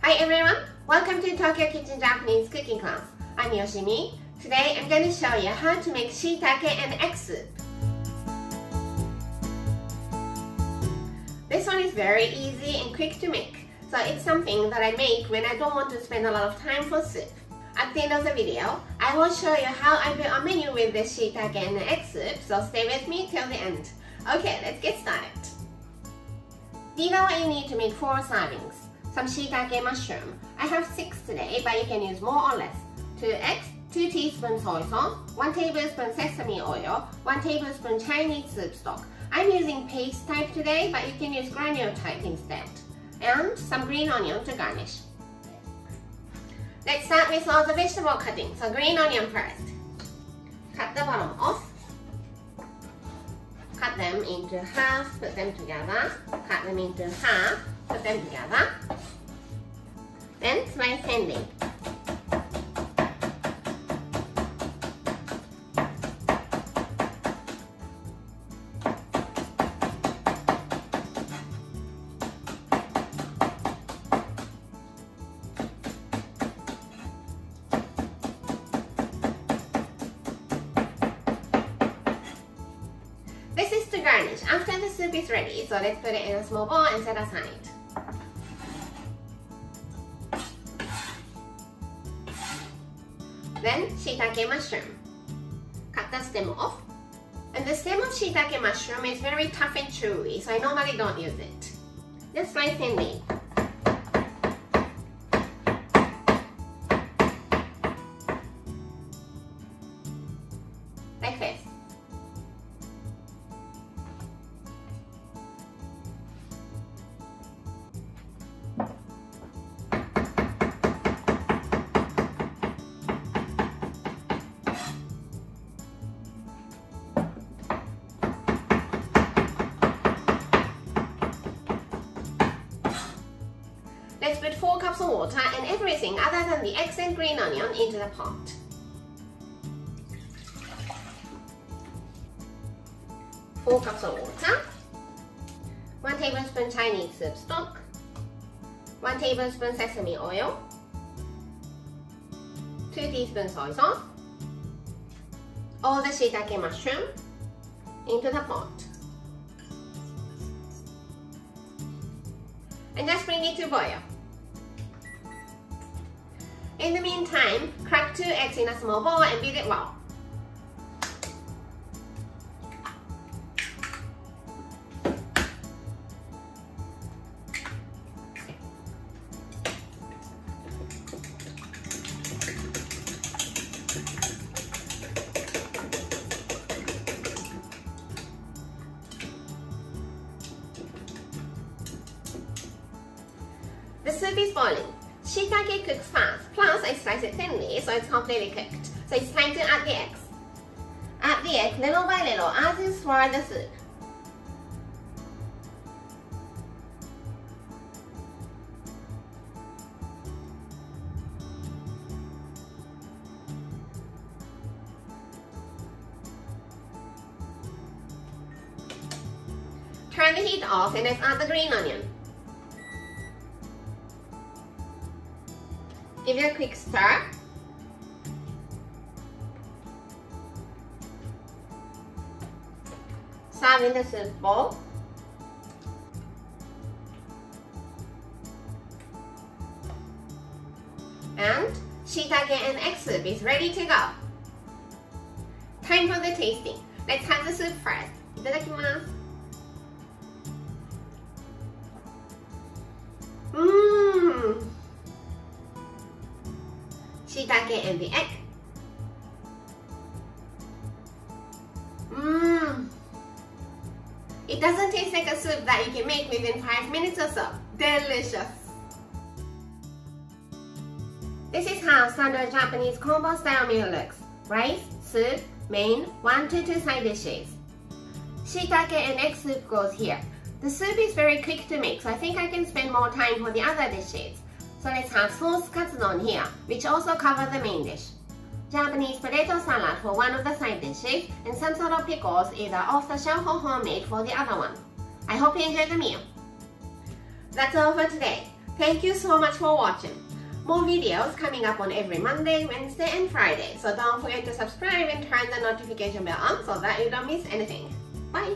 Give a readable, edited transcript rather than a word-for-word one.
Hi everyone, welcome to Tokyo Kitchen Japanese cooking class. I'm Yoshimi. Today I'm going to show you how to make shiitake and egg soup. This one is very easy and quick to make, so it's something that I make when I don't want to spend a lot of time for soup. At the end of the video, I will show you how I build a menu with this shiitake and egg soup, so stay with me till the end. Okay, let's get started. These are what you need to make 4 servings. Some shiitake mushroom. I have 6 today, but you can use more or less. 2 eggs, 2 teaspoons soy sauce, 1 tablespoon sesame oil, 1 tablespoon Chinese soup stock. I'm using paste type today, but you can use granule type instead. And some green onion to garnish. Let's start with all the vegetable cutting. So green onion first. Cut the bottom off. Cut them into half, put them together. Cut them into half, put them together. Then slice thinly. This is to garnish after the soup is ready, so let's put it in a small bowl and set aside. Then shiitake mushroom. Cut the stem off. And the stem of shiitake mushroom is very tough and chewy, so I normally don't use it. Just slice thinly. Like this. Let's put 4 cups of water and everything other than the eggs and green onion into the pot. Four cups of water, 1 tablespoon Chinese soup stock, 1 tablespoon sesame oil, 2 teaspoons soy sauce, all the shiitake mushroom into the pot. And just bring it to boil. In the meantime, crack 2 eggs in a small bowl and beat it well. The soup is boiling. Shiitake cooks fast, plus I slice it thinly so it's completely cooked. So it's time to add the eggs. Add the egg little by little as you swirl the soup. Turn the heat off and let's add the green onion. Give it a quick stir. Serve in the soup bowl. And shiitake and egg soup is ready to go. Time for the tasting. Let's have the soup first. Itadakimasu. Shiitake and the egg. It doesn't taste like a soup that you can make within 5 minutes or so. Delicious! This is how standard Japanese combo style meal looks. Rice, soup, main, 1 to 2 side dishes. Shiitake and egg soup goes here. The soup is very quick to make, so I think I can spend more time for the other dishes. So let's have sauce katsudon here, which also covers the main dish. Japanese potato salad for one of the side dishes, and some sort of pickles either off the shelf or homemade for the other one. I hope you enjoyed the meal. That's all for today. Thank you so much for watching. More videos coming up on every Monday, Wednesday and Friday. So don't forget to subscribe and turn the notification bell on so that you don't miss anything. Bye!